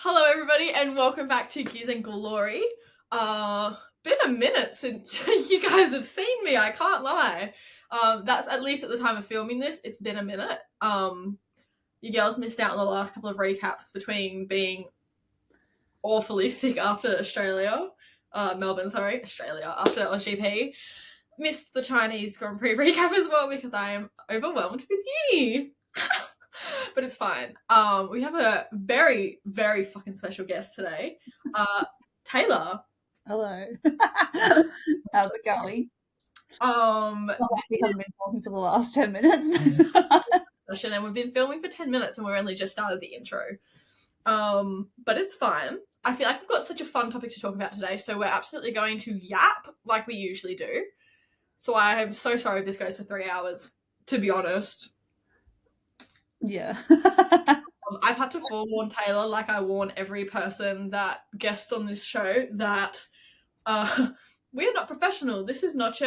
Hello, everybody, and welcome back to Gears and Glory. Been a minute since you guys have seen me, I can't lie. That's at least at the time of filming this, it's been a minute. You girls missed out on the last couple of recaps between being awfully sick after Australia. Australia, after LSGP. Missed the Chinese Grand Prix recap as well because I am overwhelmed with uni. But it's fine. We have a very, very fucking special guest today. Tayla. Hello. How's it going? We haven't been talking for the last 10 minutes. And we've been filming for 10 minutes and we're only just started the intro. But it's fine. I feel like we've got such a fun topic to talk about today, so we're absolutely going to yap like we usually do. So I am so sorry if this goes for 3 hours, to be honest. Yeah. I've had to forewarn Tayla, like I warn every person that guests on this show, that we are not professional. This is not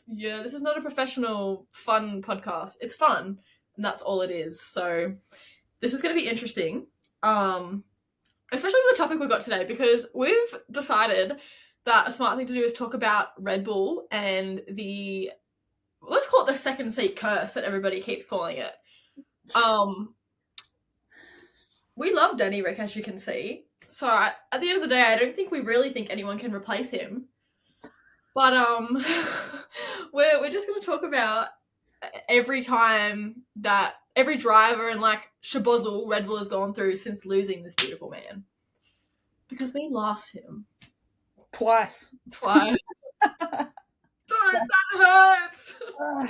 this is not a professional fun podcast. It's fun, and that's all it is. So this is going to be interesting, especially with the topic we've got today, because we've decided that a smart thing to do is talk about Red Bull and let's call it the second seat curse that everybody keeps calling it. We love Danny Rick, as you can see. So at the end of the day, I don't think we really think anyone can replace him. But we're just going to talk about every driver and like shabozzle Red Bull has gone through since losing this beautiful man, because they lost him Twice. Don't, that hurts. Oh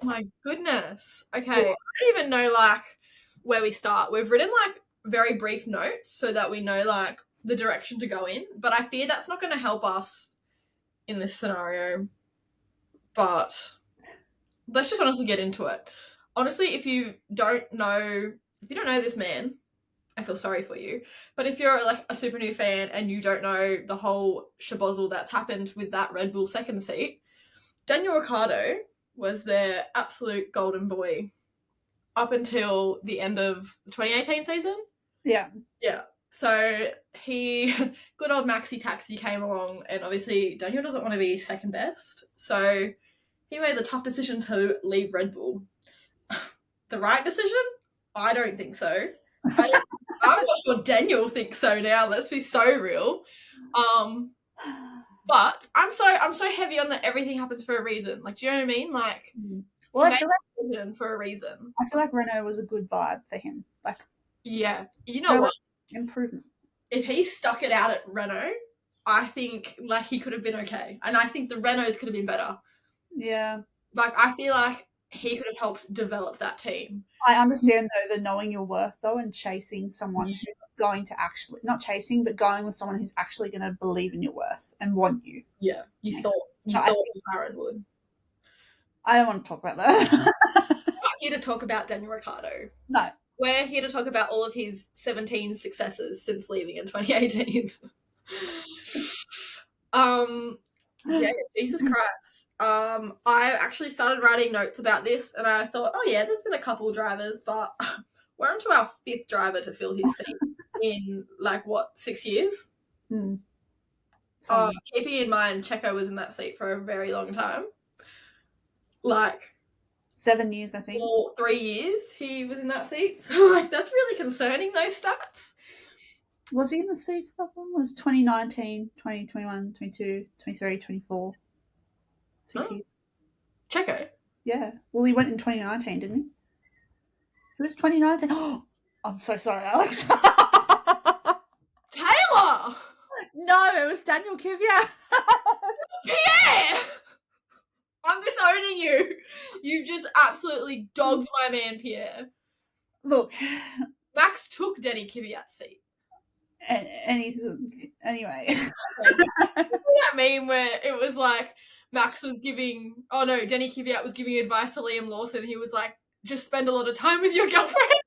my goodness. Okay, I don't even know like where we start. We've written like very brief notes so that we know like the direction to go in, but I fear that's not going to help us in this scenario. But let's just honestly get into it. Honestly, if you don't know this man, I feel sorry for you. But if you're like a super new fan and you don't know the whole shabozzle that's happened with that Red Bull second seat, Daniel Ricciardo was their absolute golden boy up until the end of the 2018 season. Yeah. So good old Maxi Taxi came along, and obviously Daniel doesn't want to be second best. So he made the tough decision to leave Red Bull. The right decision? I don't think so. I'm not sure Daniel thinks so now. Let's be so real. But I'm so heavy on that everything happens for a reason. Like, do you know what I mean? Like, well, I feel like for a reason. I feel like Renault was a good vibe for him. Like, yeah, you know what? Improvement. If he stuck it out at Renault, I think like he could have been okay, and I think the Renaults could have been better. Yeah. Like, I feel like he could have helped develop that team. I understand though the knowing your worth though, and chasing someone who's going to actually not chasing, but going with someone who's actually going to believe in your worth and want you. Yeah, you thought Aaron would. I don't want to talk about that. We're not here to talk about Daniel Ricciardo. No. We're here to talk about all of his 17 successes since leaving in 2018. Yeah, Jesus Christ. I actually started writing notes about this, and I thought, oh yeah, there's been a couple drivers, but we're onto our 5th driver to fill his seat in like 6 years? Keeping in mind Checo was in that seat for a very long time. Like 7 years, I think. Or 3 years he was in that seat. So like that's really concerning, those stats. Was he in the seat for that one? Was 2019, 2021, 22, 23, 24. 6 years. Checo? Yeah. Well, he went in 2019, didn't he? It was 2019. Oh, I'm so sorry, Alex. Taylor! No, it was Daniel Kvyat. Pierre! I'm disowning you. You just absolutely dogged my man, Pierre. Look. Max took Danny Kvyat's seat. And he's... Anyway. That meme where it was like Max was giving... Oh, no, Danny Kvyat was giving advice to Liam Lawson. He was like, just spend a lot of time with your girlfriend.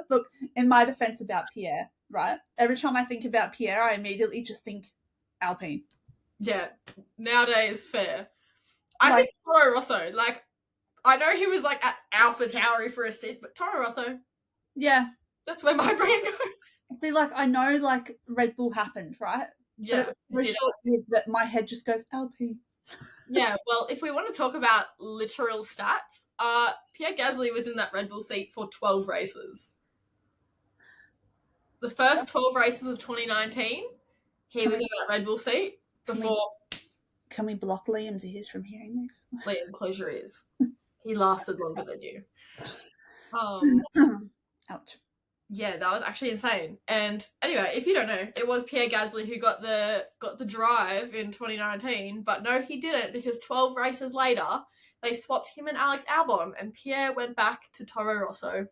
Look, in my defense about Pierre, right? Every time I think about Pierre, I immediately just think Alpine. Yeah, nowadays, fair. I think Toro Rosso, like, I know he was like at AlphaTauri for a stint, but Toro Rosso. Yeah, That's where my brain goes. See, like, I know, like, Red Bull happened, right? Yeah. But it was so short-lived that my head just goes, LP. Yeah, well, if we want to talk about literal stats, Pierre Gasly was in that Red Bull seat for 12 races. The first 12 races of 2019, he was in that Red Bull seat before. Can we block Liam's ears from hearing this? Liam, close your ears. He lasted longer than you. Ouch. Yeah, that was actually insane. And anyway, if you don't know, it was Pierre Gasly who got the drive in 2019, but no, he didn't, because 12 races later, they swapped him and Alex Albon, and Pierre went back to Toro Rosso.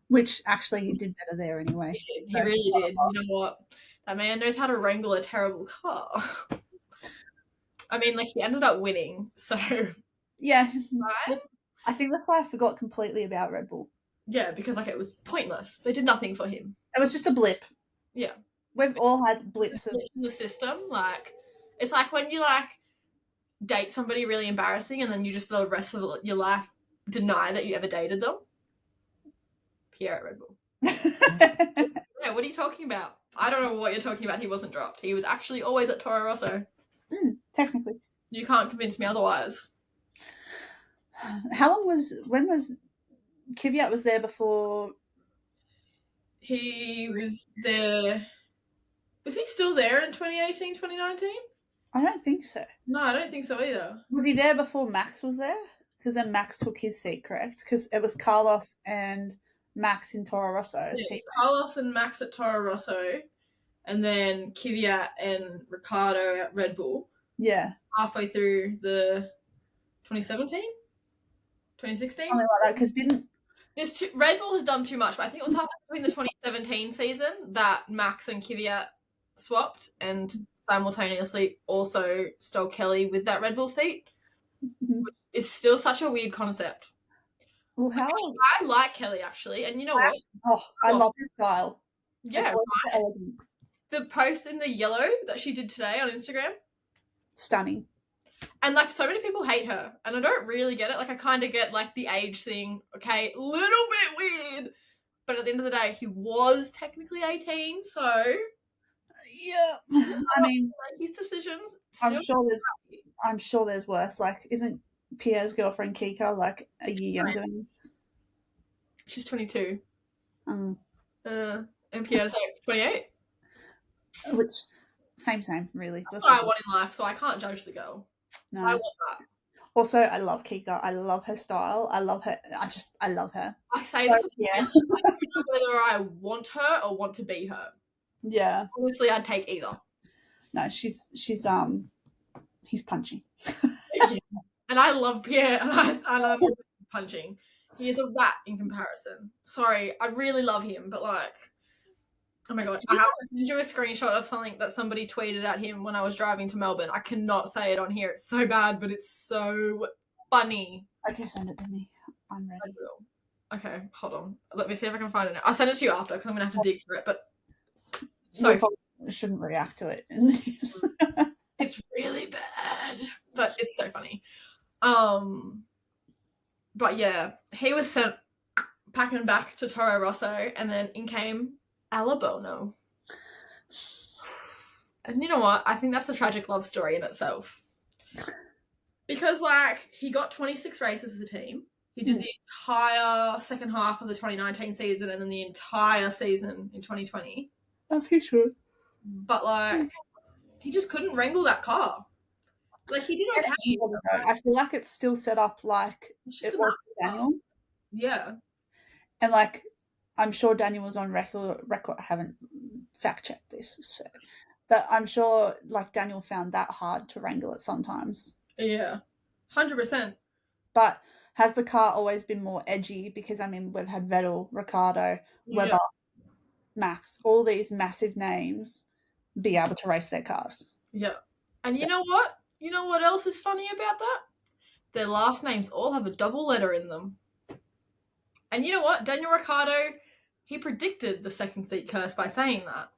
Which actually he did better there anyway. He really did. You know what? That man knows how to wrangle a terrible car. I mean, like, he ended up winning, so. Yeah. Right? I think that's why I forgot completely about Red Bull. Yeah, because, like, it was pointless. They did nothing for him. It was just a blip. Yeah. We've all had blips of in the system. Like, it's like when you, like, date somebody really embarrassing and then you just for the rest of your life deny that you ever dated them. Pierre at Red Bull. Yeah, what are you talking about? I don't know what you're talking about. He wasn't dropped. He was actually always at Toro Rosso. Technically. You can't convince me otherwise. When was Kvyat was there before? He was there. Was he still there in 2018, 2019? I don't think so. No, I don't think so either. Was he there before Max was there? Because then Max took his seat, correct? Because it was Carlos and Max in Toro Rosso as teammates. Carlos and Max at Toro Rosso, and then Kvyat and Ricciardo at Red Bull. Yeah. Halfway through the 2017? 2016? Something like that, because Red Bull has done too much, but I think it was halfway between the 2017 season that Max and Kvyat swapped and simultaneously also stole Kelly with that Red Bull seat, which is still such a weird concept. Well, I like Kelly, actually, and you know what? Oh, I love her style. Yeah, right. The post in the yellow that she did today on Instagram, stunning. And, like, so many people hate her, and I don't really get it. Like, I kind of get, like, the age thing, okay, little bit weird, but at the end of the day, he was technically 18, so. Yeah. I mean, his decisions. I'm sure there's worse. Like, isn't Pierre's girlfriend Kika like a year younger than us? She's 22. And Pierre's like 28. Which, same, really. That's what I want in life, so I can't judge the girl. No. I want that. Also, I love Kika. I love her style. I love her. I love her. I say this whether I want her or want to be her. Yeah. Honestly, I'd take either. No, he's punching. And I love Pierre, and I love punching. He is a rat in comparison. Sorry, I really love him, but, like, oh my god, I have to send you a screenshot of something that somebody tweeted at him when I was driving to Melbourne. I cannot say it on here. It's so bad, but it's so funny. Okay, send it to me. I'm ready. I will. Okay, hold on. Let me see if I can find it now. I'll send it to you after because I'm going to have to dig through it, but so I shouldn't react to it. It's really bad, but it's so funny. But yeah, he was sent packing back to Toro Rosso, and then in came Albon. And you know what? I think that's a tragic love story in itself. Because, like, he got 26 races with the team. He did the entire second half of the 2019 season and then the entire season in 2020. That's good. But, like, he just couldn't wrangle that car. Like, he did okay. I feel like it's still set up like it was Daniel. Yeah. And, like, I'm sure Daniel was on record. I haven't fact-checked this, so. But I'm sure, like, Daniel found that hard to wrangle it sometimes. Yeah. 100%. But has the car always been more edgy? Because, I mean, we've had Vettel, Ricciardo, Webber, Max, all these massive names be able to race their cars. Yeah. And you know what? You know what else is funny about that? Their last names all have a double letter in them. And you know what? Daniel Ricciardo, he predicted the second seat curse by saying that.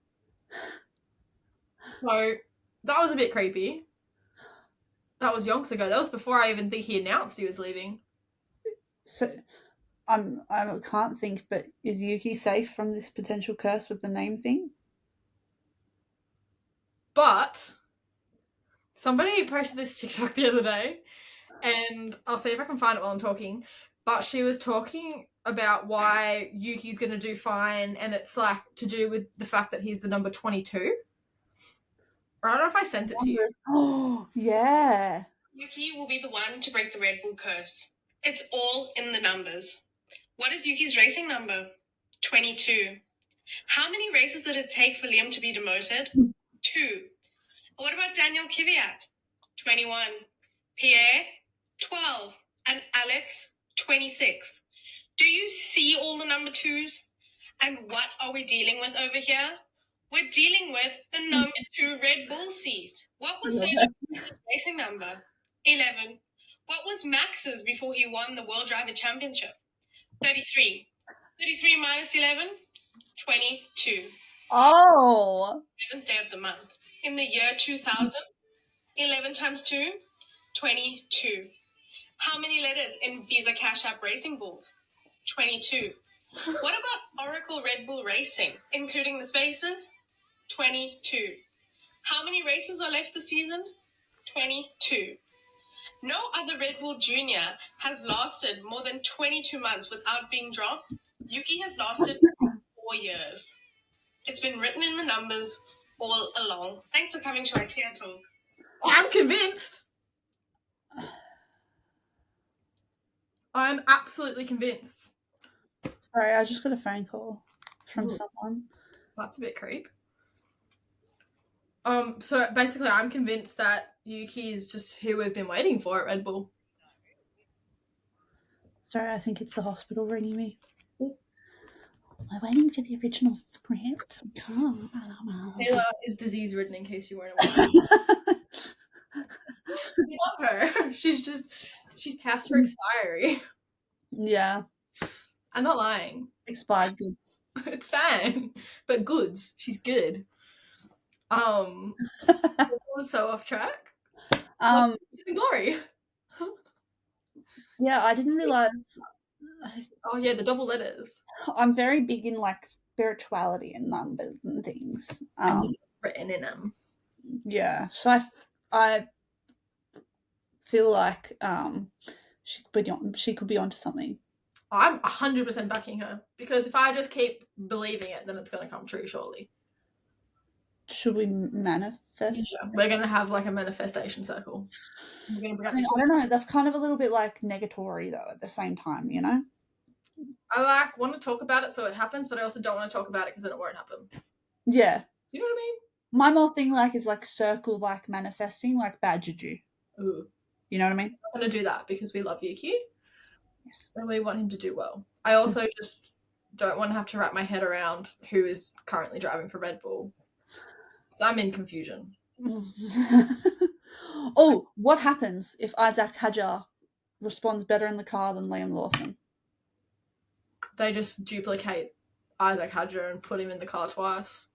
So that was a bit creepy. That was yonks ago. That was before I even think he announced he was leaving. So I can't think, but is Yuki safe from this potential curse with the name thing? But somebody posted this TikTok the other day, and I'll see if I can find it while I'm talking. But she was talking about why Yuki's going to do fine, and it's like to do with the fact that he's the number 22. I don't know if I sent it to you. Oh, yeah. Yuki will be the one to break the Red Bull curse. It's all in the numbers. What is Yuki's racing number? 22. How many races did it take for Liam to be demoted? 2. What about Daniel Kvyat? 21. Pierre? 12. And Alex? 26. Do you see all the number 2s? And what are we dealing with over here? We're dealing with the number 2 Red Bull seat. What was Sergio's racing number? 11. What was Max's before he won the World Driver Championship? 33. 33 minus 11? 22. Oh. 11th day of the month. In the year 2000, 11 times 2? 22. How many letters in Visa Cash App Racing Bulls? 22. What about Oracle Red Bull Racing, including the spaces? 22. How many races are left this season? 22. No other Red Bull Junior has lasted more than 22 months without being dropped. Yuki has lasted 4 years. It's been written in the numbers all along. Thanks for coming to my TED Talk. I'm convinced. I'm absolutely convinced. Sorry, I just got a phone call from someone. That's a bit creep. So basically I'm convinced that Yuki is just who we've been waiting for at Red Bull. Sorry, I think it's the hospital ringing me. We're waiting for the original script. Tayla is disease-ridden, in case you weren't aware. We love her. She's past her expiry. Yeah. I'm not lying. Expired goods. It's fine. But goods. She's good. Was so off track. Glory. Yeah, I didn't realise. Oh yeah, the double letters. I'm very big in like spirituality and numbers and things. And it's written in them. Yeah, so I feel like she could be onto something. I'm 100% backing her, because if I just keep believing it, then it's going to come true surely. Should we manifest? Yeah, we're going to have like a manifestation circle. I don't know. That's kind of a little bit like negatory though at the same time, you know? I want to talk about it so it happens, but I also don't want to talk about it because then it won't happen. Yeah. You know what I mean? My more thing is like circle like manifesting, like bad juju. Ooh. You know what I mean? I'm going to do that because we love Yuki. Yes. And we want him to do well. I also just don't want to have to wrap my head around who is currently driving for Red Bull. So I'm in confusion. Oh, what happens if Isaac Hadjar responds better in the car than Liam Lawson? They just duplicate Isaac Hadjar and put him in the car twice.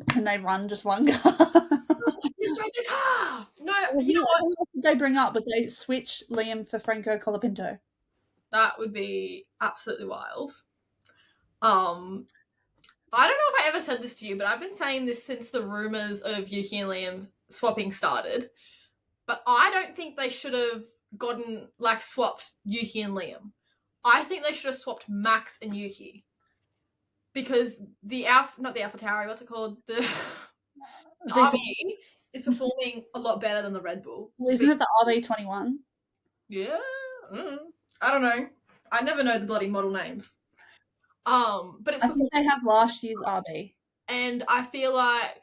Can they run just one car? Just drive the car! No, you know what? They bring up, but they switch Liam for Franco Colapinto. That would be absolutely wild. I don't know if I ever said this to you, but I've been saying this since the rumours of Yuki and Liam swapping started. But I don't think they should have swapped Yuki and Liam. I think they should have swapped Max and Yuki. Because not the AlphaTauri, what's it called? The RB is performing a lot better than the Red Bull. Well, isn't it the RB21? Yeah. I don't know. I never know the bloody model names. But it's I think they have last year's RB. And I feel like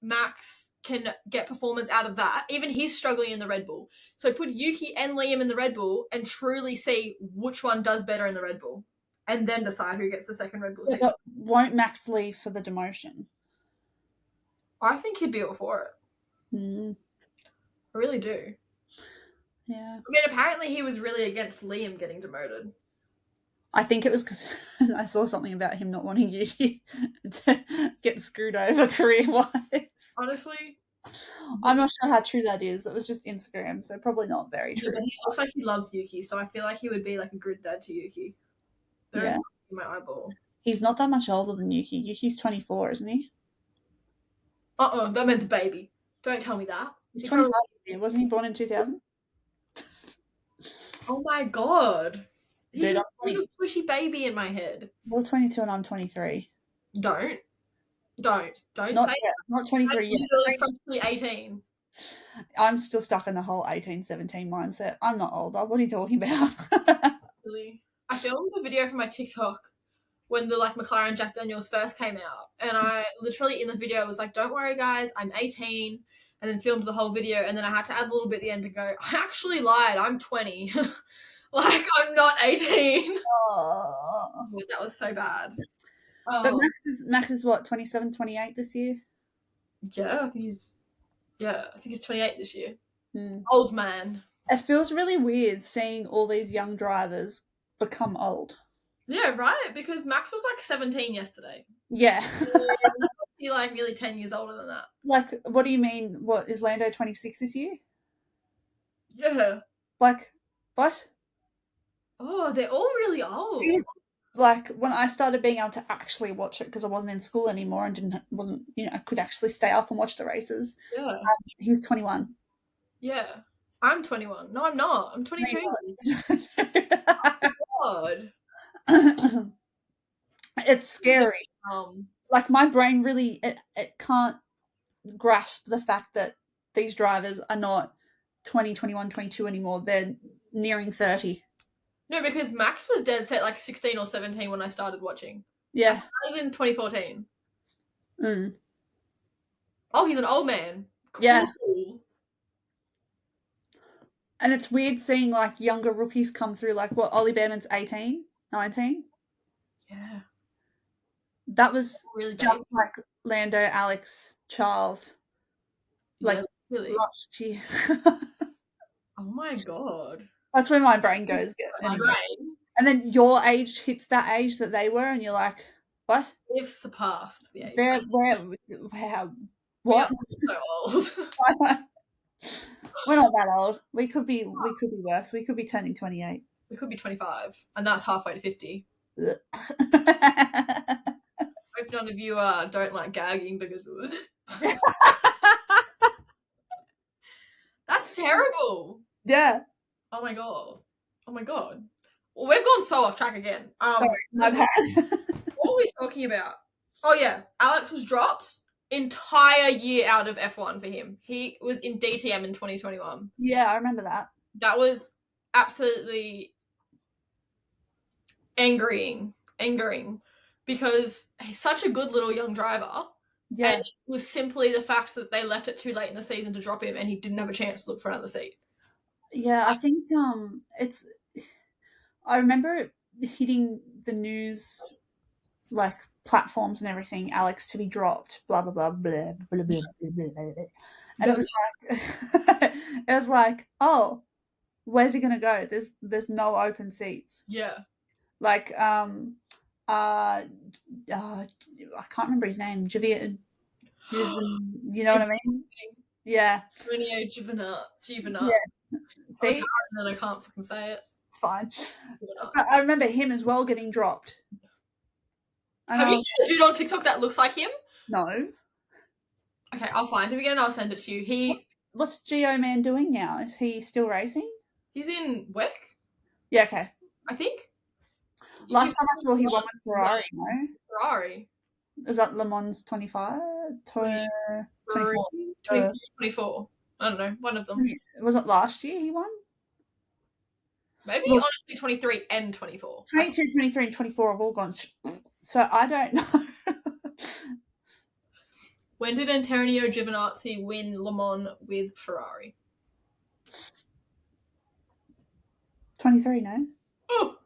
Max can get performance out of that. Even he's struggling in the Red Bull. So put Yuki and Liam in the Red Bull and truly see which one does better in the Red Bull. And then decide who gets the second Red Bull seat. But won't Max leave for the demotion? I think he'd be all for it. I really do. Yeah. I mean, apparently he was really against Liam getting demoted. I think it was because I saw something about him not wanting you to get screwed over career-wise. Honestly, I'm not sure how true that is. It was just Instagram, so probably not very Yeah, true. but he looks like he loves Yuki, so I feel like he would be like a good dad to Yuki. There's Yeah. something in my eyeball. He's not that much older than Yuki. Yuki's 24, isn't he? That meant the baby. Don't tell me that. He's 25 this year. Wasn't he born in 2000? Oh my god. He's Dude, just a little squishy baby in my head. You're 22 and I'm 23. Don't Not say yet. Not 23 yet. I'm freshly 18. I'm still stuck in the whole 18-17 mindset. I'm not older. What are you talking about? Really? I filmed a video for my TikTok when the McLaren Jack Daniels first came out, and I literally in the video was like, don't worry guys, I'm 18, and then filmed the whole video, and then I had to add a little bit at the end to go, I actually lied, I'm 20. I'm not 18. Oh. That was so bad. But Max is what, 27, 28 this year? Yeah, I think he's 28 this year. Mm. Old man. It feels really weird seeing all these young drivers become old. Yeah, right? Because Max was 17 yesterday. Yeah. He's nearly 10 years older than that. What do you mean? What, is Lando 26 this year? Yeah. What? Oh, they're all really old. When I started being able to actually watch it because I wasn't in school anymore and I could actually stay up and watch the races. Yeah. He was 21. Yeah. I'm 21. No, I'm not. I'm 22. Oh, God. It's scary. My brain really it can't grasp the fact that these drivers are not 20, 21, 22 anymore. They're nearing 30. No, because Max was dead set 16 or 17 when I started watching. Yeah. I started in 2014. Mm. Oh, he's an old man. Cool. Yeah. And it's weird seeing younger rookies come through, Ollie Behrman's 18, 19. Yeah. That was really just like Lando, Alex, Charles. Really? Last year. Oh my god. That's where my brain goes. Anyway. And then your age hits that age that they were, and you're like, what? We've surpassed the age. What? We're so old. We're not that old. We could be worse. We could be turning 28. We could be 25, and that's halfway to 50. Hope none of you don't like gagging because that's terrible. Yeah. Oh my god. Well, we've gone so off track again. Sorry, my bad. What were we talking about? Oh yeah, Alex was dropped entire year out of F1 for him. He was in DTM in 2021. Yeah, I remember that. That was absolutely angering because he's such a good little young driver. Yeah. And it was simply the fact that they left it too late in the season to drop him and he didn't have a chance to look for another seat. Yeah, I think I remember it hitting the news platforms and everything, Alex to be dropped, blah blah blah blah blah blah blah, blah. And it was like, oh, where's he gonna go? There's no open seats. Yeah. I can't remember his name. You know what I mean? Yeah. Giovinazzi. Yeah. See? And I can't fucking say it. It's fine. But I remember him as well getting dropped. Have you seen a dude on TikTok that looks like him? No. Okay, I'll find him again and I'll send it to you. What's Geo Man doing now? Is he still racing? He's in WEC. Yeah, okay. I think. Last time I saw he won with Ferrari, no? Ferrari. Is that Le Mans 25? 24? 24. I don't know. One of them. Was it last year he won? Maybe honestly 23 and 24. 22, 23 and 24 have all gone. So I don't know. When did Antonio Giovinazzi win Le Mans with Ferrari? 23, no? Oh!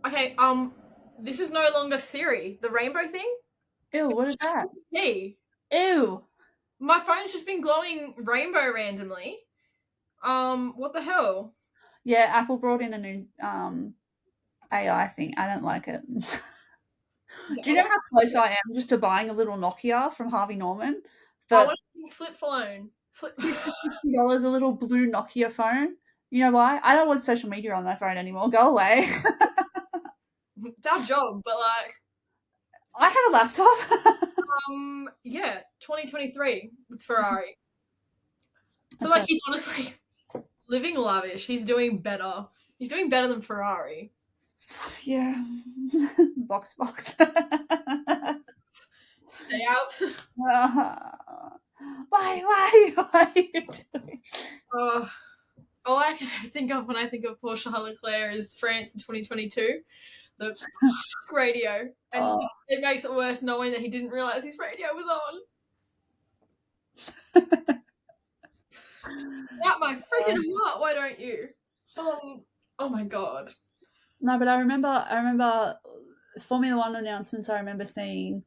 Okay, this is no longer Siri. The rainbow thing? Ew, what is that? Hey. Ew. My phone's just been glowing rainbow randomly. What the hell? Yeah, Apple brought in a new AI thing. I don't like it. Do you know how close I am just to buying a little Nokia from Harvey Norman? I want to see Flip phone. Flip. $60 a little blue Nokia phone. You know why? I don't want social media on my phone anymore. Go away. It's our job, but like. I have a laptop. Yeah, 2023 with Ferrari. So That's like right. he's honestly living lavish. He's doing better. He's doing better than Ferrari. Yeah. Box. Stay out. Why are you doing? All I can think of when I think of poor Charles Leclerc is France in 2022. The radio. And it makes it worse knowing that he didn't realise his radio was on. Out my freaking heart, why don't you? Oh my god. No, but I remember Formula One announcements I remember seeing,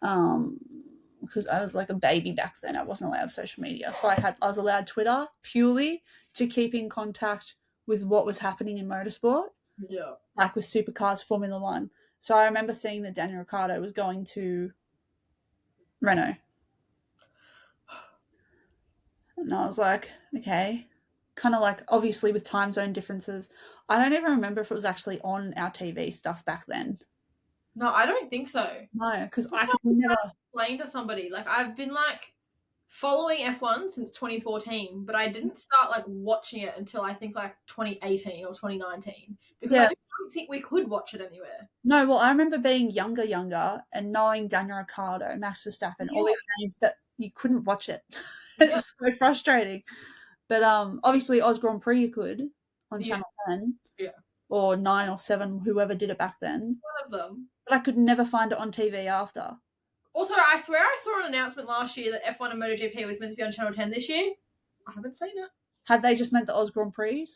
because I was like a baby back then. I wasn't allowed social media. So I was allowed Twitter purely to keep in contact with what was happening in motorsport. Yeah. Like with supercars, Formula One. So I remember seeing that Daniel Ricciardo was going to Renault. And I was like, okay. Kind of like, obviously with time zone differences. I don't even remember if it was actually on our TV stuff back then. No, I don't think so. No, because I could never explain to somebody. Like, I've been like following F1 since 2014, but I didn't start like watching it until I think like 2018 or 2019 because I just don't think we could watch it anywhere. No, well, I remember being younger, and knowing Daniel Ricciardo, Max Verstappen, all these names, but you couldn't watch it. It was so frustrating. But obviously, Oz Grand Prix you could on Channel 10, or 9 or 7, whoever did it back then. One of them. But I could never find it on TV after. Also, I swear I saw an announcement last year that F1 and MotoGP was meant to be on Channel 10 this year. I haven't seen it. Had they just meant the Oz Grand Prix?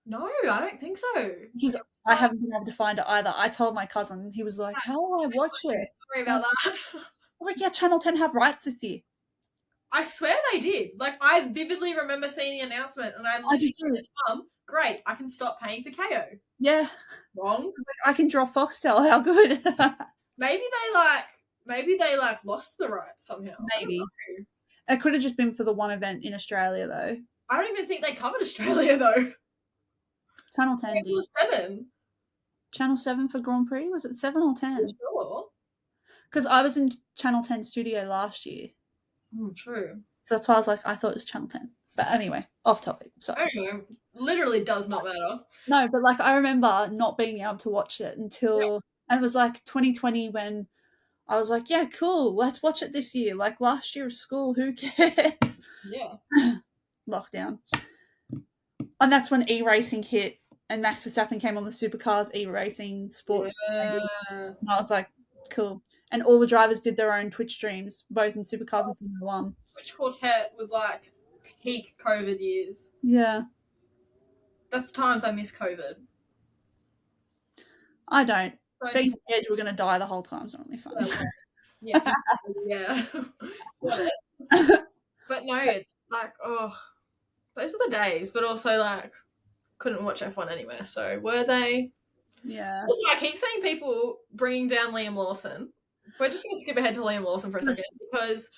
No, I don't think so. Because I haven't been able to find it either. I told my cousin, he was like, how do I watch it? Sorry about that. I was like, yeah, Channel 10 have rights this year. I swear they did. Like, I vividly remember seeing the announcement, and I literally said, Mum, great, I can stop paying for KO. Yeah. Wrong. Like, I can drop Foxtel. How good. Maybe they lost the rights somehow. Maybe. It could have just been for the one event in Australia, though. I don't even think they covered Australia, though. Channel 10 did. 7. Channel 7 for Grand Prix? Was it 7 or 10? Sure. Because I was in Channel 10 studio last year. True. So that's why I was like, I thought it was Channel 10. But anyway, off topic. Sorry. I don't know. Literally does not matter. No, but like I remember not being able to watch it until and it was like 2020 when I was like, yeah, cool, let's watch it this year. Like last year of school, who cares? Yeah. Lockdown. And that's when e-racing hit and Max Verstappen came on the supercars e-racing sports. Yeah. And I was like, cool. And all the drivers did their own Twitch streams, both in supercars and Formula One. Twitch Quartet was like peak COVID years. Yeah. That's times I miss COVID. I don't. So being scared you were going to die the whole time is not really fun. Yeah. Yeah. But no, like, those were the days, but also like couldn't watch F1 anywhere. So were they? Yeah. Also, I keep seeing people bringing down Liam Lawson. We're just going to skip ahead to Liam Lawson for a second because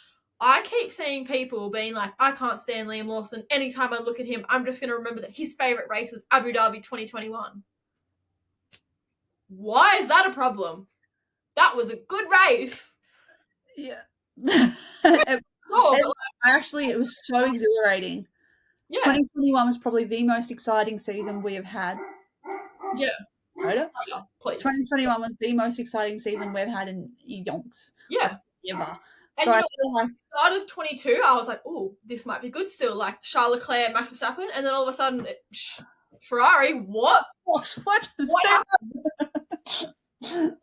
I keep seeing people being like, I can't stand Liam Lawson. Anytime I look at him, I'm just going to remember that his favourite race was Abu Dhabi 2021. Why is that a problem? That was a good race. Yeah. It was so exhilarating. Yeah. 2021 was probably the most exciting season we have had. Yeah. Rhoda? Oh, please. 2021 was the most exciting season we've had in yonks. Yeah. Ever. And so I feel like start of 22, I was like, oh, this might be good still. Like Charles Leclerc, Max Verstappen, and then all of a sudden, Ferrari, what? What? Like, and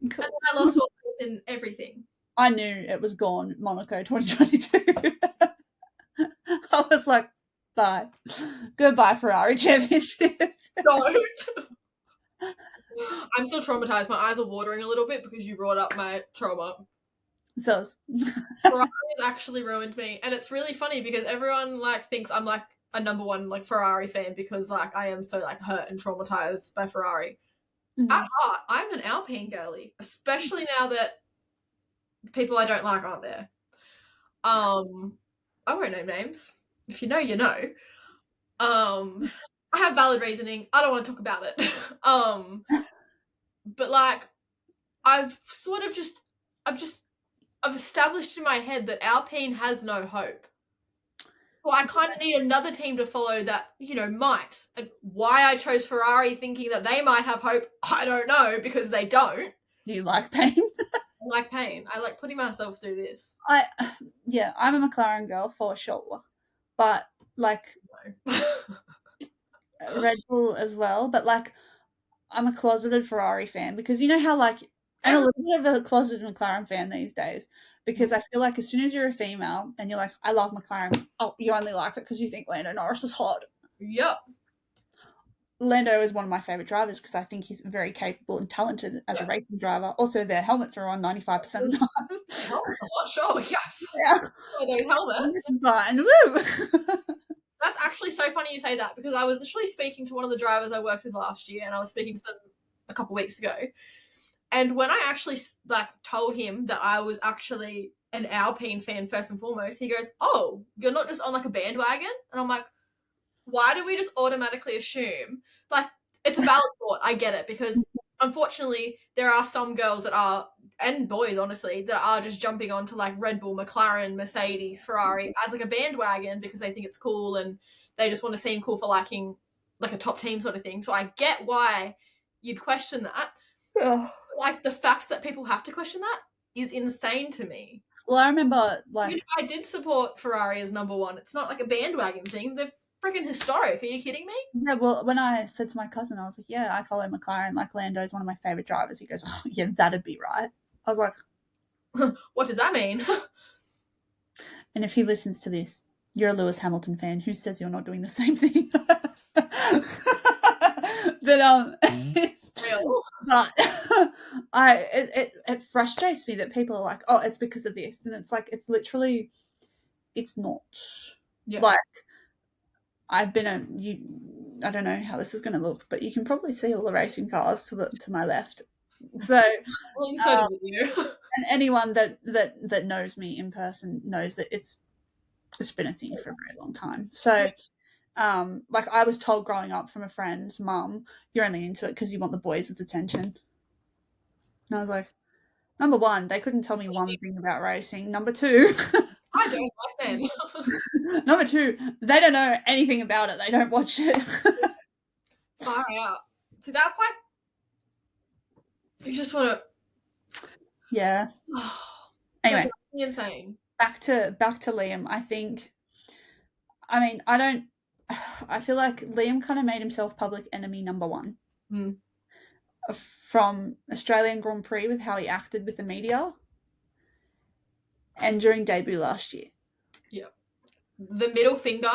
then I lost all faith in everything. I knew it was gone, Monaco 2022. I was like, bye. Goodbye, Ferrari championship. No. I'm still traumatized. My eyes are watering a little bit because you brought up my trauma. So Ferrari has actually ruined me. And it's really funny because everyone like thinks I'm like a number one like Ferrari fan because like I am so like hurt and traumatized by Ferrari. Mm-hmm. At heart, I'm an Alpine girly, especially now that people I don't like aren't there. I won't name names. If you know, you know. I have valid reasoning. I don't want to talk about it. But like, I've established in my head that Alpine has no hope. So I kind of need another team to follow that, might. And why I chose Ferrari thinking that they might have hope, I don't know, because they don't. Do you like pain? I like pain. I like putting myself through this. I'm a McLaren girl for sure. But like Red Bull as well. But like I'm a closeted Ferrari fan because you know how like I'm a little bit of a closeted McLaren fan these days because I feel like as soon as you're a female and you're like, I love McLaren, you only like it because you think Lando Norris is hot. Yep. Lando is one of my favourite drivers because I think he's very capable and talented as a racing driver. Also, their helmets are on 95% of the time. Oh, sure, yeah. Those helmets. This is fine. Woo! That's actually so funny you say that because I was literally speaking to one of the drivers I worked with last year and I was speaking to them a couple of weeks ago. And when I actually told him that I was actually an Alpine fan first and foremost, he goes, "Oh, you're not just on like a bandwagon?" And I'm like, why do we just automatically assume? Like, it's a valid thought. I get it because unfortunately there are some girls that are, and boys honestly, that are just jumping onto like Red Bull, McLaren, Mercedes, Ferrari as like a bandwagon because they think it's cool and they just want to seem cool for liking like a top team sort of thing. So I get why you'd question that. Like the fact that people have to question that is insane to me. Well, I remember like I did support Ferrari as number one. It's not like a bandwagon thing. They're freaking historic. Are you kidding me? Yeah, well, when I said to my cousin, I was like, yeah, I follow McLaren. Like, Lando's one of my favourite drivers. He goes, oh, yeah, that'd be right. I was like, what does that mean? And if he listens to this, you're a Lewis Hamilton fan. Who says you're not doing the same thing? But it frustrates me that people are like, oh, it's because of this. And it's like, it's literally, it's not. Yeah. Like, I don't know how this is going to look, but you can probably see all the racing cars to my left. So, and anyone that knows me in person knows that it's been a thing for a very long time. So, like I was told growing up from a friend's mum, you're only into it because you want the boys' attention. And I was like, number one, they couldn't tell me one thing about racing. Number two, I don't like them. Number two, they don't know anything about it. They don't watch it. Far out. So that's like, you just want to. Yeah. Anyway, insane. Back to Liam. I feel like Liam kind of made himself public enemy number one. From Australian Grand Prix with how he acted with the media and during debut last year. Yeah. The middle finger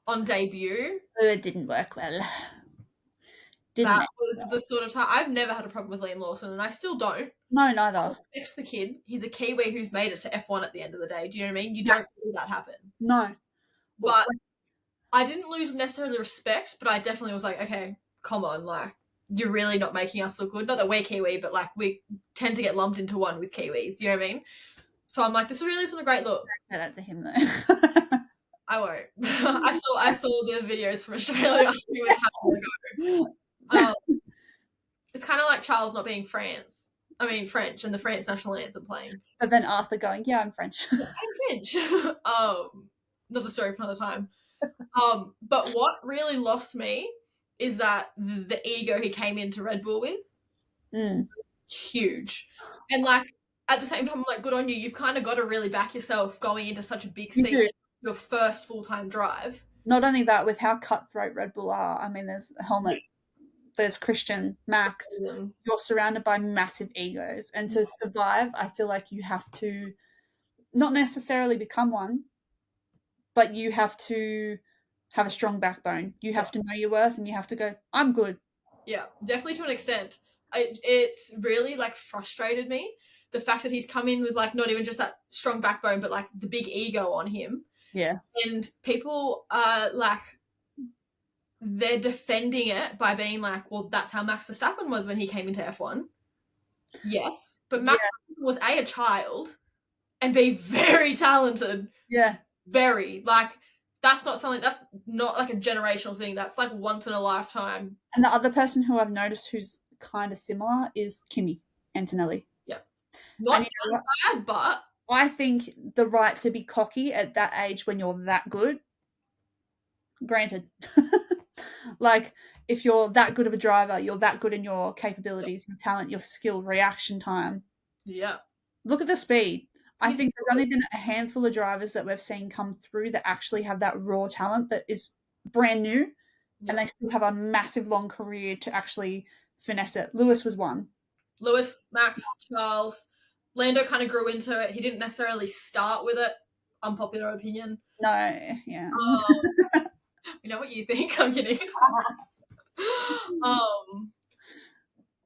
on debut. It didn't work well. That was the sort of time. I've never had a problem with Liam Lawson and I still don't. No, neither. I respect the kid. He's a Kiwi who's made it to F1 at the end of the day. Do you know what I mean? You don't see that happen. No. But I didn't lose necessarily respect, but I definitely was like, okay, come on, like, you're really not making us look good. Not that we're Kiwi, but like we tend to get lumped into one with Kiwis. Do you know what I mean? So I'm like, this really isn't a great look. Say that to him though. I won't. I saw the videos from Australia. He was having a go. It's kind of like Charles not being French and the France national anthem playing. But then Arthur going, yeah, I'm French. I'm French. Another story for another time. But what really lost me is that the ego he came into Red Bull with, huge. And like at the same time, I'm like, good on you. You've kind of got to really back yourself going into such a big scene, your first full-time drive. Not only that, with how cutthroat Red Bull are, I mean, there's a helmet, there's Christian, Max, you're surrounded by massive egos. And to survive, I feel like you have to not necessarily become one, but you have to have a strong backbone. You have to know your worth and you have to go, I'm good. Yeah, definitely to an extent. It's really like frustrated me. The fact that he's come in with like not even just that strong backbone, but like the big ego on him. Yeah. And people are like, they're defending it by being like, well, that's how Max Verstappen was when he came into F1. Yes. But Max Verstappen was a child and be very talented. Yeah. Very. Like, that's not like a generational thing. That's like once in a lifetime. And the other person who I've noticed who's kind of similar is Kimi Antonelli. Yeah. Not as bad, but I think the right to be cocky at that age when you're that good, granted. Like, if you're that good of a driver, you're that good in your capabilities, your talent, your skill, reaction time. Yeah. Look at the speed. I think there's only been a handful of drivers that we've seen come through that actually have that raw talent that is brand new, and they still have a massive long career to actually finesse it. Lewis was one. Lewis, Max, Charles. Lando kind of grew into it. He didn't necessarily start with it. Unpopular opinion. No, yeah. You know what you think? I'm kidding.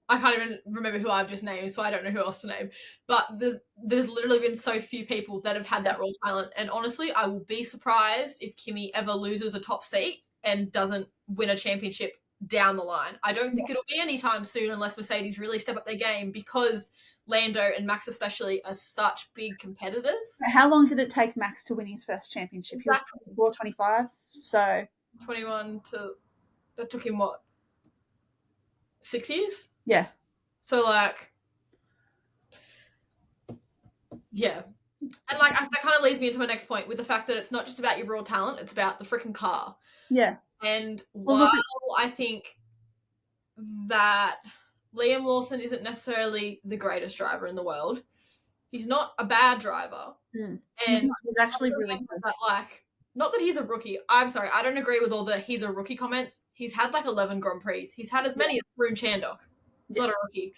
I can't even remember who I've just named, so I don't know who else to name. But there's literally been so few people that have had that raw talent. And honestly, I will be surprised if Kimi ever loses a top seat and doesn't win a championship down the line. I don't think it'll be anytime soon unless Mercedes really step up their game, because Lando and Max especially are such big competitors. How long did it take Max to win his first championship? Exactly. He was 24, 25, so 21 to that took him what? 6 years? Yeah. So like, yeah. And like that kind of leads me into my next point with the fact that it's not just about your raw talent, it's about the freaking car. Yeah. And while I think that Liam Lawson isn't necessarily the greatest driver in the world, he's not a bad driver. And he's actually really good. But like, not that he's a rookie. I'm sorry, I don't agree with all the he's a rookie comments. He's had like 11 Grand Prix. He's had as many as Karun Chandok. Not a rookie.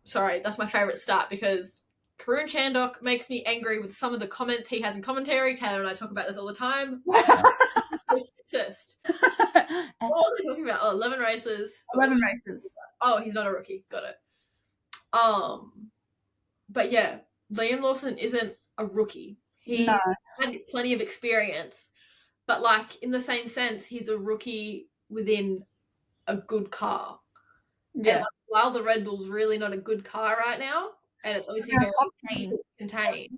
Sorry, that's my favourite stat, because Karun Chandok makes me angry with some of the comments he has in commentary. Taylor and I talk about this all the time. It's just. What was I talking about? Oh, 11 races. 11 races. Oh, he's not a rookie. Got it. But yeah, Liam Lawson isn't a rookie. He had plenty of experience, but like in the same sense, he's a rookie within a good car. Yeah. And like, while the Red Bull's really not a good car right now, and it's obviously very top team contained.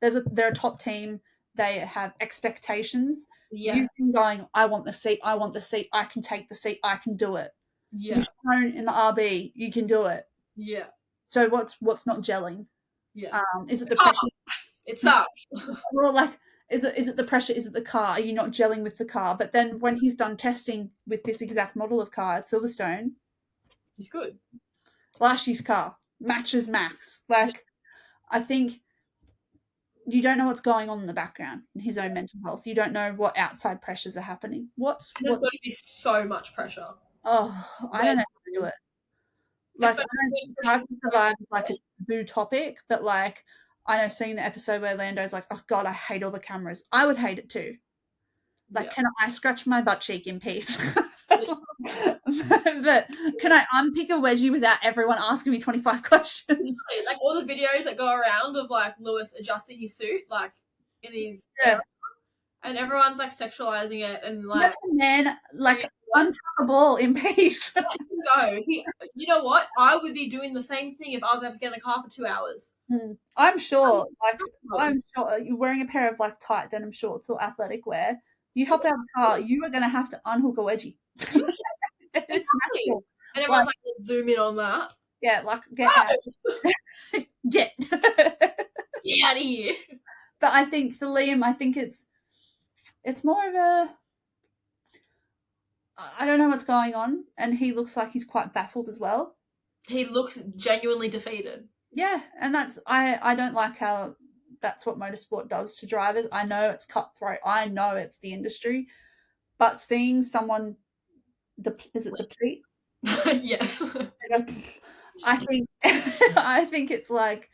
They're a top team. They have expectations. Yeah. You've been going, I want the seat, I want the seat, I can take the seat, I can do it. Yeah. You've shown in the RB, you can do it. Yeah. So what's not gelling? Yeah. Is it the pressure? It sucks. Or like, is it the pressure? Is it the car? Are you not gelling with the car? But then when he's done testing with this exact model of car at Silverstone, he's good. Last year's car matches Max. Like, I think you don't know what's going on in the background in his own mental health. You don't know what outside pressures are happening. There's going to be so much pressure. Oh, I don't know how to do it. Like, I don't try to survive like a taboo topic, but like, I know seeing the episode where Lando's like, oh God, I hate all the cameras. I would hate it too. Like, can I scratch my butt cheek in peace? But can I unpick a wedgie without everyone asking me 25 questions? Like all the videos that go around of like Lewis adjusting his suit, like in his and everyone's like sexualizing it and like man, like untuck a ball in peace. Go. You know what? I would be doing the same thing if I was about to get in the car for 2 hours. I'm sure. I'm sure you're wearing a pair of like tight denim shorts or athletic wear. You hop out of the car, you are going to have to unhook a wedgie. It's natural. And everyone's like, let's zoom in on that. Yeah, like, get out. Get out of here. But I think for Liam, I think it's more of a, I don't know what's going on, and he looks like he's quite baffled as well. He looks genuinely defeated. Yeah, and that's, I don't like how that's what motorsport does to drivers. I know it's cutthroat. I know it's the industry. But seeing someone, is it deplete? Yes. I think it's like,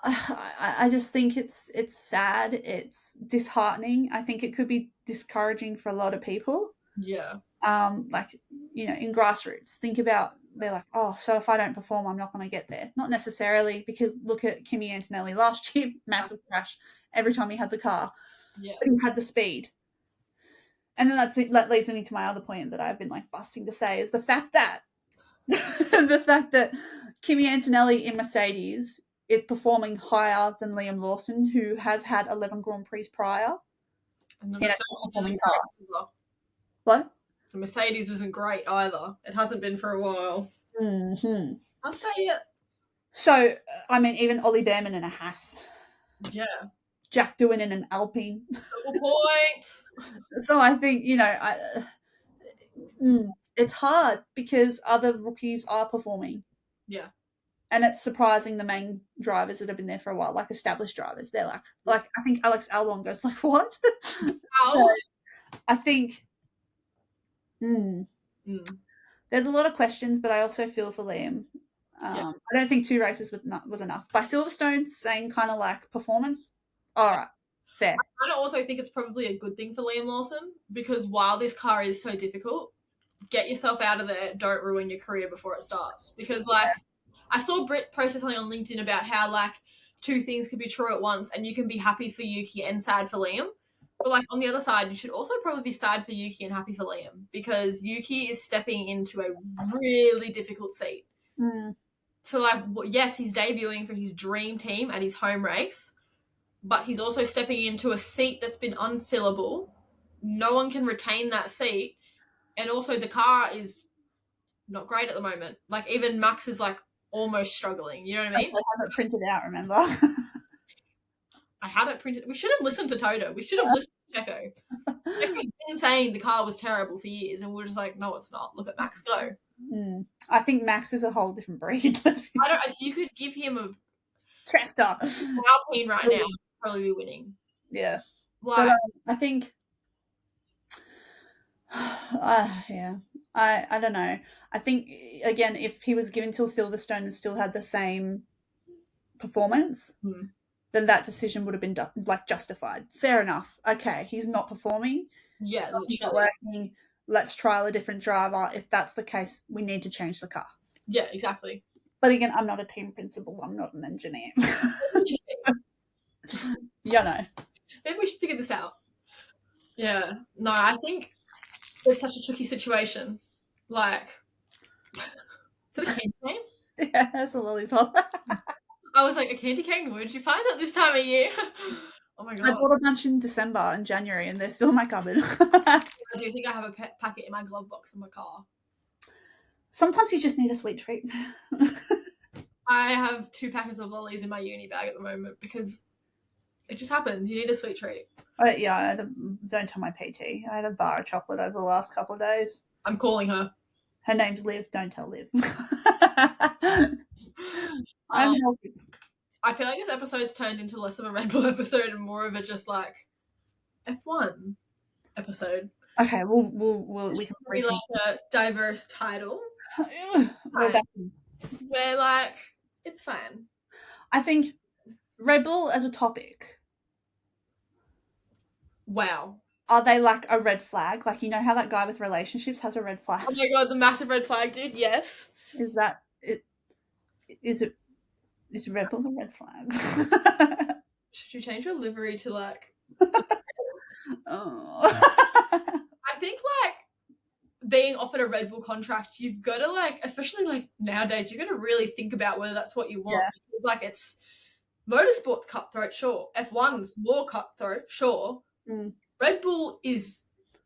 I just think it's sad. It's disheartening. I think it could be discouraging for a lot of people. Yeah. Like, you know, in grassroots, think about, they're like, oh, so if I don't perform, I'm not going to get there. Not necessarily, because look at Kimi Antonelli last year, massive crash every time he had the car. Yeah. But he had the speed. And then that leads me to my other point that I've been like busting to say is the fact that Kimi Antonelli in Mercedes is performing higher than Liam Lawson, who has had 11 Grand Prix prior. And the in a Mercedes top-performing isn't car. great either. What? The Mercedes isn't great either. It hasn't been for a while. Mm-hmm. I'll say it. So, I mean, even Ollie Behrman in a Haas. Yeah. Jack Doohan in an Alpine. Double points. So I think, it's hard because other rookies are performing. Yeah. And it's surprising the main drivers that have been there for a while, like established drivers. They're like I think Alex Albon goes like, what? So I think there's a lot of questions, but I also feel for Liam. I don't think 2 races was enough. By Silverstone, same kind of like performance. All right, fair. I also think it's probably a good thing for Liam Lawson because while this car is so difficult, get yourself out of there. Don't ruin your career before it starts. Because I saw Britt post something on LinkedIn about how like 2 things could be true at once, and you can be happy for Yuki and sad for Liam. But like on the other side, you should also probably be sad for Yuki and happy for Liam because Yuki is stepping into a really difficult seat. So like, yes, he's debuting for his dream team at his home race, but he's also stepping into a seat that's been unfillable. No one can retain that seat. And also the car is not great at the moment. Like even Max is like almost struggling. You know what I mean? I have it printed out, remember? I had it printed. We should have listened to Toto. We should have listened to Checo. Checo's been saying the car was terrible for years, and we're just like, no, it's not. Look at Max go. I think Max is a whole different breed. You could give him a tractor Alpine right now, he'd probably be winning. Yeah, like, but I think, I don't know. I think again, if he was given till Silverstone and still had the same performance, then that decision would have been justified. Fair enough. Okay, he's not performing. Yeah, he's not working. Let's trial a different driver. If that's the case, we need to change the car. Yeah, exactly. But again, I'm not a team principal. I'm not an engineer. No. Maybe we should figure this out. Yeah. No, I think it's such a tricky situation. Like, is it a candy cane? Yeah, it's a lollipop. I was like, a candy cane? Where did you find that this time of year? Oh my god. I bought a bunch in December and January and they're still in my cupboard. I do think I have a packet in my glove box in my car. Sometimes you just need a sweet treat. I have 2 packets of lollies in my uni bag at the moment because it just happens. You need a sweet treat. Yeah, don't tell my PT. I had a bar of chocolate over the last couple of days. I'm calling her. Her name's Liv. Don't tell Liv. I'm healthy. I feel like this episode's turned into less of a Red Bull episode and more of a just like F1 episode. Okay, we can be like a diverse title. Where like it's fine. I think Red Bull as a topic. Wow. Are they like a red flag? Like, you know how that guy with relationships has a red flag? Oh my god, the massive red flag, dude. Yes. Is that it? Is Red Bull a red flag? Should you change your livery to like? Oh. I think like being offered a Red Bull contract, you've got to like, especially like nowadays, you've got to really think about whether that's what you want. Yeah. Because, like it's motorsport's cutthroat, sure. F1's more cutthroat, sure. Red Bull is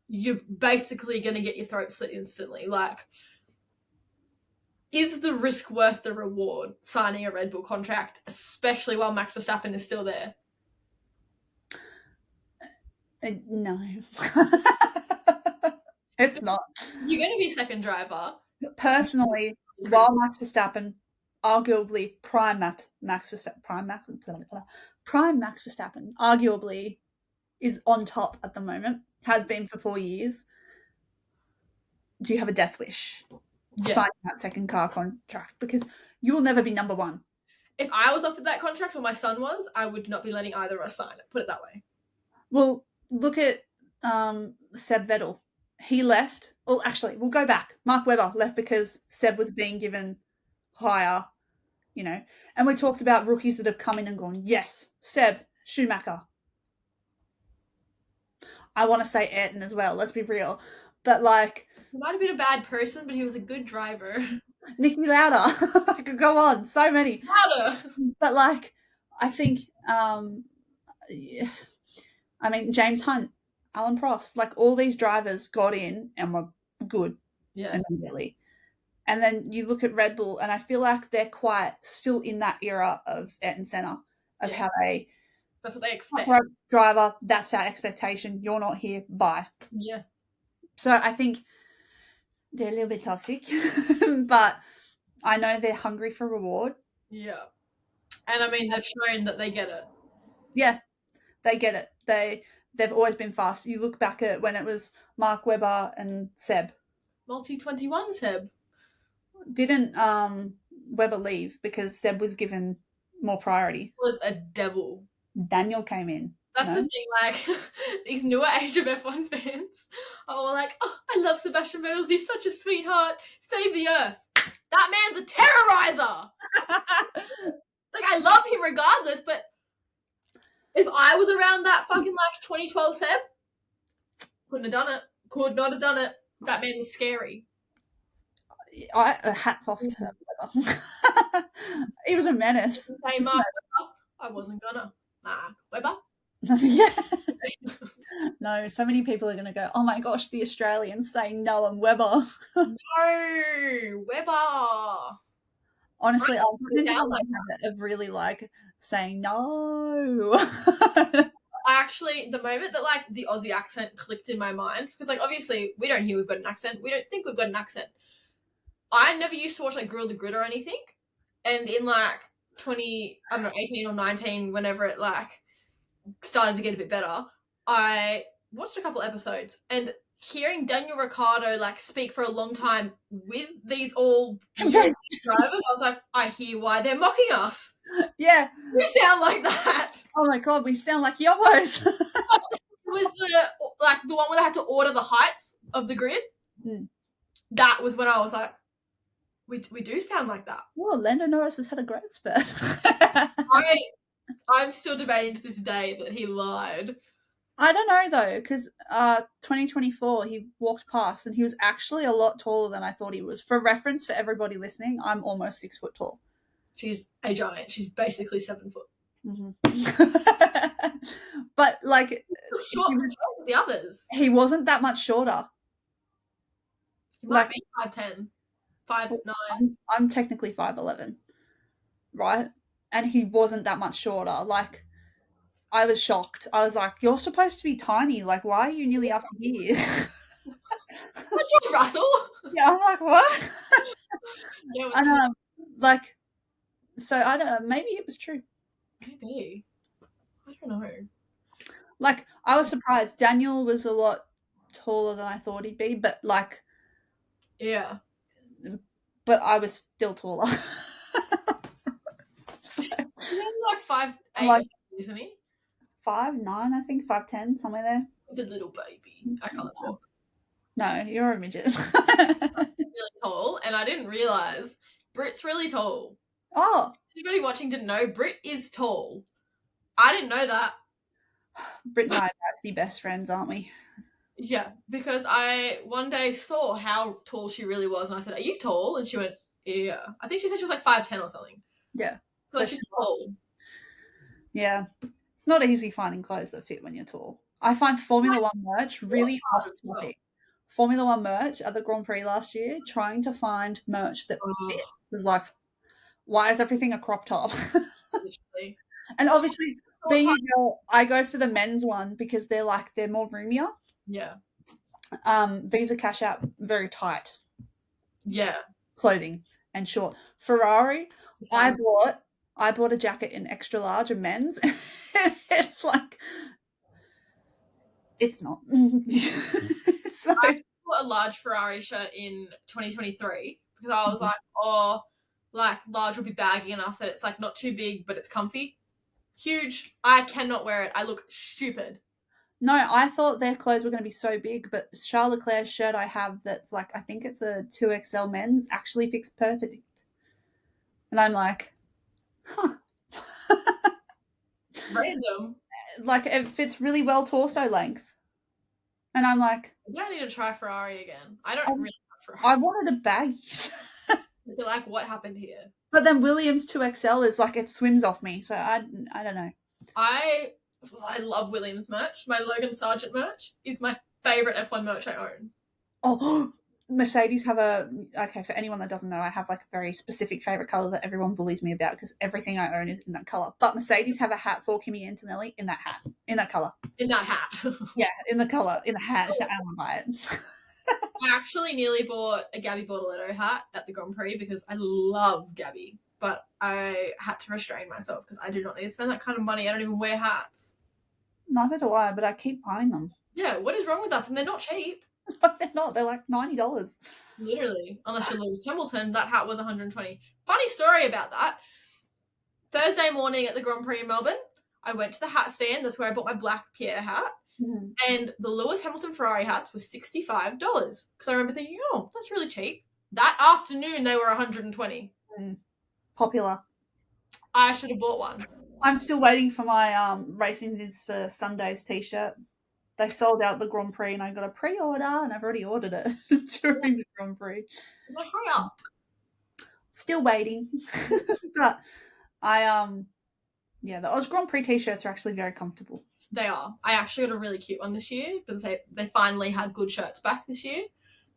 you're basically going to get your throat slit instantly. Like, is the risk worth the reward signing a Red Bull contract, especially while Max Verstappen is still there? No. It's not. You're going to be second driver. Personally, while Max Verstappen, arguably prime Max Verstappen, arguably is on top at the moment, has been for 4 years. Do you have a death wish? Yeah. Signing that second car contract, because you will never be number one. If I was offered that contract or my son was, I would not be letting either of us sign it. Put it that way. Well, look at Seb Vettel. He left. Well, actually, we'll go back. Mark Webber left because Seb was being given higher, And we talked about rookies that have come in and gone, yes, Seb, Schumacher. I want to say Ayrton as well, let's be real. But like... He might have been a bad person, but he was a good driver. Nikki Lauda. I could go on. So many. Louder. But, like, I think, yeah, I mean, James Hunt, Alan Prost, like, all these drivers got in and were good Yeah. immediately. And then you look at Red Bull, and I feel like they're quite still in that era of Ayrton Senna, of Yeah. how they, That's what they expect. driver, that's our expectation. You're not here, bye. Yeah. So I think they're a little bit toxic, but I know they're hungry for reward. Yeah. And I mean, they've shown that they get it. Yeah, they get it. They've always been fast. You look back at when it was Mark Webber and Seb. Multi 21 Seb. Didn't Webber leave because Seb was given more priority? Was a devil. Daniel came in. That's the thing, like, these newer Age of F1 fans are all like, oh, I love Sebastian Vettel, he's such a sweetheart, save the earth. That man's a terrorizer! Like, I love him regardless, but if I was around that fucking, like, 2012 Seb, couldn't have done it. Could not have done it. That man was scary. Hats off to Webber. He was a menace. Say Mark Webber, I wasn't gonna. Mark Webber. Yeah. No, so many people are going to go, oh my gosh, the Australians saying no and Webber. No, Webber. Honestly, I'll put into down my like habit of really like saying no. I actually, the moment that like the Aussie accent clicked in my mind, because like obviously we don't hear we've got an accent, we don't think we've got an accent. I never used to watch like Grill the Grid or anything, and in like 18 or 19, whenever it like started to get a bit better, I watched a couple episodes, and hearing Daniel Ricciardo like speak for a long time with these all drivers, I was like, I hear why they're mocking us. Yeah. We sound like that. Oh my god, we sound like yobbos. It was the one where they had to order the heights of the grid. Mm. That was when I was like, we do sound like that. Well, Lando Norris has had a great spurt. I'm still debating to this day that he lied. I don't know though, because 2024 he walked past and he was actually a lot taller than I thought he was. For reference, for everybody listening, I'm almost 6 foot tall. She's a giant. She's basically 7 foot. Mm-hmm. But like, short than the others. He wasn't that much shorter. He might be 5'10", 5'9". I'm technically 5'11", right? And he wasn't that much shorter. Like, I was shocked. I was like, "You're supposed to be tiny. Like, why are you nearly up to here?" Like George Russell. Yeah, I'm like, what? Yeah, and like, so I don't know. Maybe it was true. Maybe. I don't know. Like, I was surprised. Daniel was a lot taller than I thought he'd be, but like, yeah. But I was still taller. So, he's like 5'8", like, isn't he? 5'9", I think, 5'10", somewhere there. He's a little baby. I can't talk. No, you're a midget. Really tall, and I didn't realise Brit's really tall. Oh. Anybody watching didn't know, Brit is tall. I didn't know that. Brit and I are about to be best friends, aren't we? Yeah, because I one day saw how tall she really was, and I said, "Are you tall?" And she went, "Yeah." I think she said she was like 5'10" or something. Yeah. So like, she's tall. Yeah. It's not easy finding clothes that fit when you're tall. I find Formula One merch really off topic. Formula One merch at the Grand Prix last year, trying to find merch that fit was like, why is everything a crop top? Literally. And obviously, being a girl, I go for the men's one because they're more roomier. Yeah. Visa Cash App, very tight. Yeah. Clothing and short. Ferrari, I bought a jacket in extra large, a men's. It's like, it's not. So, I bought a large Ferrari shirt in 2023 because I was like, oh, like large will be baggy enough that it's like not too big, but it's comfy. Huge. I cannot wear it. I look stupid. No, I thought their clothes were going to be so big, but Charles Leclerc's shirt I have that's like, I think it's a 2XL men's, actually fits perfect. And I'm like, huh. Random. Like, it fits really well torso length. And I'm like, maybe I need to try Ferrari again. I don't really like Ferrari. I wanted a baggy. I feel like, what happened here? But then Williams 2XL is like, it swims off me, so I don't know. I love Williams merch. My Logan Sargent merch is my favourite F1 merch I own. Oh, Mercedes have okay, for anyone that doesn't know, I have like a very specific favourite colour that everyone bullies me about because everything I own is in that colour. But Mercedes have a hat for Kimi Antonelli in that hat, in that colour. In that hat. Yeah, in the colour, in the hat. I don't want to buy it. I actually nearly bought a Gabby Bortoletto hat at the Grand Prix because I love Gabby, but I had to restrain myself because I do not need to spend that kind of money. I don't even wear hats. Neither do I, but I keep buying them. Yeah, what is wrong with us? And they're not cheap. They're not. They're like $90. Literally. Unless you're Lewis Hamilton, that hat was $120. Funny story about that. Thursday morning at the Grand Prix in Melbourne, I went to the hat stand. That's where I bought my black Pierre hat. Mm-hmm. And the Lewis Hamilton Ferrari hats were $65. Because I remember thinking, oh, that's really cheap. That afternoon, they were $120. Popular. I should have bought one. I'm still waiting for my Racing is for Sundays t-shirt. They sold out the Grand Prix and I got a pre-order and I've already ordered it during the Grand Prix. Like, hurry up. Still waiting. But the Oz Grand Prix t-shirts are actually very comfortable. They are. I actually got a really cute one this year because they finally had good shirts back this year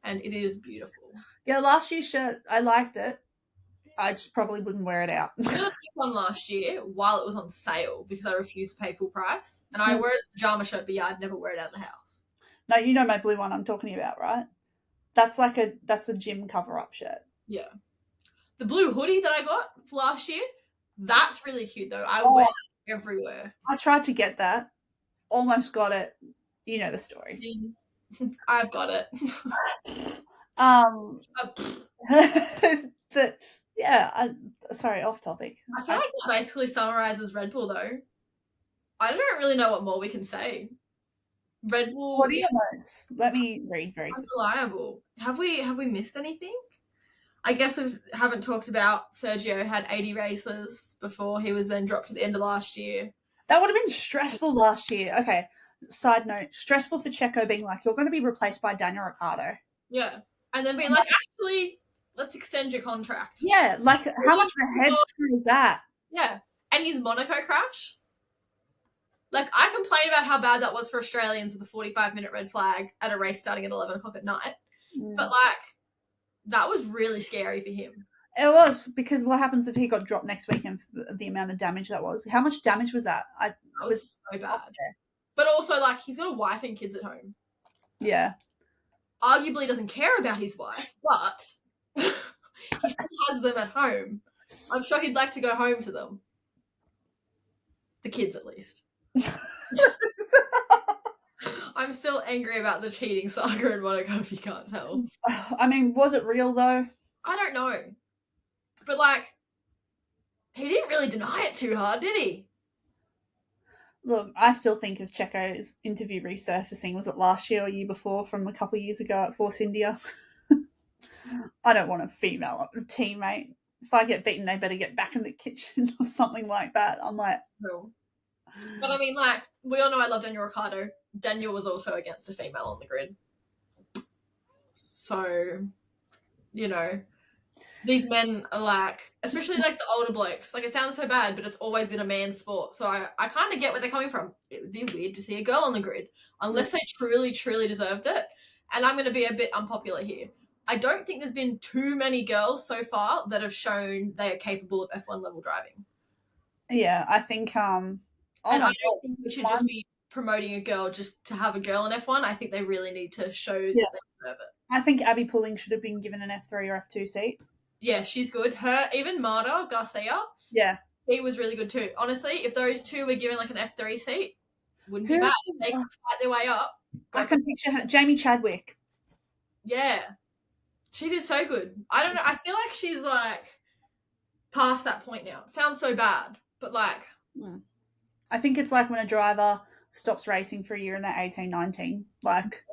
and it is beautiful. Yeah, last year's shirt, I liked it. I just probably wouldn't wear it out. I got this one last year while it was on sale because I refused to pay full price. And I wear it as a pajama shirt, but yeah, I'd never wear it out of the house. No, you know my blue one I'm talking about, right? That's a gym cover-up shirt. Yeah. The blue hoodie that I got last year, that's really cute though. I wear it everywhere. I tried to get that. Almost got it. You know the story. I've got it. Sorry, off topic. I feel like that basically summarizes Red Bull though. I don't really know what more we can say. Red Bull. What are your notes? Let me read very quickly. Unreliable. Have we missed anything? I guess we haven't talked about Sergio had 80 races before he was then dropped at the end of last year. That would have been stressful last year. Okay, side note, stressful for Checo being like, you're going to be replaced by Daniel Ricciardo. Yeah, and then being like, actually, let's extend your contract. Yeah, like how much of a head screw is that? Yeah, and his Monaco crash. Like, I complained about how bad that was for Australians with a 45-minute red flag at a race starting at 11 o'clock at night. But, like, that was really scary for him. It was, because what happens if he got dropped next week and the amount of damage that was? How much damage was that? It was so bad. But also, like, he's got a wife and kids at home. Yeah. Arguably doesn't care about his wife, but he still has them at home. I'm sure he'd like to go home to them. The kids, at least. I'm still angry about the cheating saga in Monaco, if you can't tell. I mean, was it real, though? I don't know. But, like, he didn't really deny it too hard, did he? Look, I still think of Checo's interview resurfacing. Was it last year or year before from a couple of years ago at Force India? I don't want a female teammate. If I get beaten, they better get back in the kitchen or something like that. I'm like... No. But, I mean, like, we all know I love Daniel Ricciardo. Daniel was also against a female on the grid. So, you know, these men are like, especially like the older blokes, like it sounds so bad, but it's always been a man's sport. So I kind of get where they're coming from. It would be weird to see a girl on the grid unless they truly, truly deserved it. And I'm going to be a bit unpopular here. I don't think there's been too many girls so far that have shown they are capable of F1 level driving. Yeah, I think... and I don't think we should just be promoting a girl just to have a girl in F1. I think they really need to show that they deserve it. I think Abby Pulling should have been given an F3 or F2 seat. Yeah, she's good. Her, even Marta Garcia. Yeah. She was really good too. Honestly, if those two were given like an F3 seat, wouldn't be bad. They could fight their way up. I can picture her. Jamie Chadwick. Yeah. She did so good. I don't know. I feel like she's like past that point now. It sounds so bad, but like... I think it's like when a driver stops racing for a year and they're 18, 19. Like,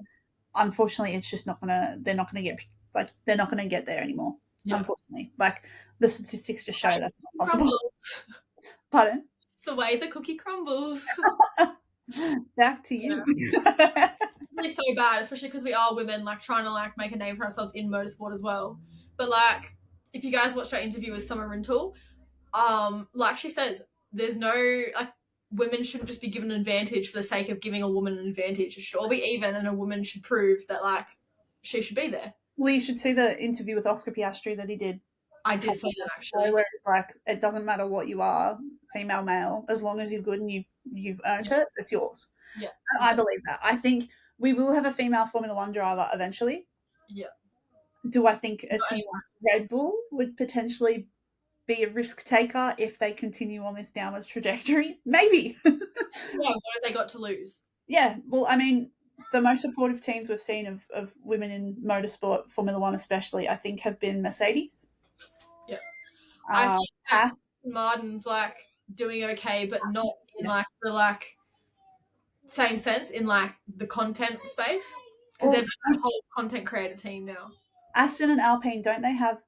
unfortunately, it's just they're not going to get there anymore. Yeah. Unfortunately. Like, the statistics just show that's not possible. Pardon? It's the way the cookie crumbles. Back to you. Yeah. It's really so bad, especially because we are women, like, trying to, like, make a name for ourselves in motorsport as well. But, like, if you guys watched our interview with Summer Rintoul, like she says, there's no, like, women shouldn't just be given an advantage for the sake of giving a woman an advantage. It should all be even, and a woman should prove that, like, she should be there. Well, you should see the interview with Oscar Piastri that he did. I did see that, actually. Where it's like, it doesn't matter what you are, female, male, as long as you're good and you've earned it, it's yours. Yeah. And I believe that. I think we will have a female Formula One driver eventually. Yeah. Do I think a team like Red Bull would potentially be a risk taker if they continue on this downwards trajectory? Maybe. Yeah, what have they got to lose? Yeah, well, I mean, the most supportive teams we've seen of women in motorsport, Formula One especially, I think have been Mercedes. Yeah. I think Haas. Martin's, like, doing okay, but not in, like, the, like, same sense in, like, the content space. Because they've got a whole content creator team now. Aston and Alpine, don't they have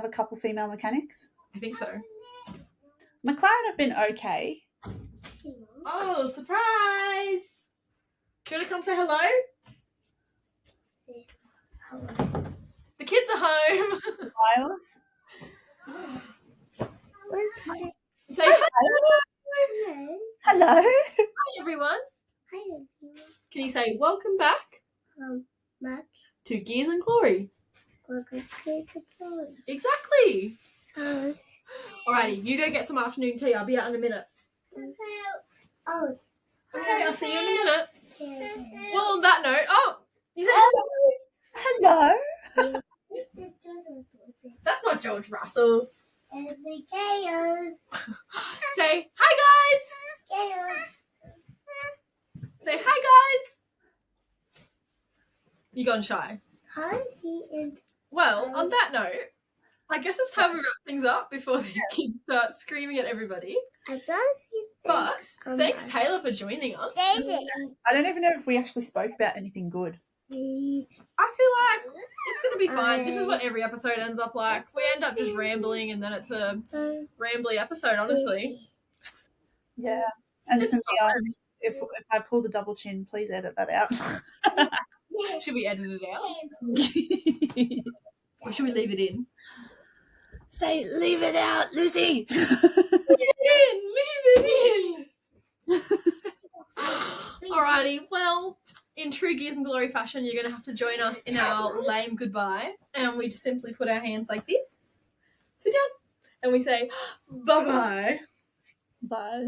a couple female mechanics? I think so. McLaren have been okay. Oh, surprise! Do you want to come say hello? Hello. The kids are home. Miles. Say hello. Hello. Hello. Hi, everyone. Hi, everyone. Can you say welcome back Max. to Gears and Glory? Welcome to the story. Exactly. So, Alrighty, you go get some afternoon tea. I'll be out in a minute. oh. Okay, I'll see you in a minute. Okay. Well, on that note, you said Hello. that's not George Russell. Every chaos. Say hi, guys. Chaos. Say hi, guys. You gone shy. Hi, he is. Well, on that note, I guess it's time we wrap things up before these kids start screaming at everybody. As long as he's. But thanks, Taylor, for joining us. Daisy. I don't even know if we actually spoke about anything good. I feel like it's going to be fine. This is what every episode ends up like. We end up just rambling, and then it's a rambly episode, honestly. Yeah. And It's to me, fine. if I pull the double chin, please edit that out. Should we edit it out? Or should we leave it in? Say, leave it out, Lucy. Leave it in! Alrighty, well, in true Gears and Glory fashion, you're going to have to join us in our lame goodbye. And we just simply put our hands like this, sit down, and we say, bye-bye. Bye.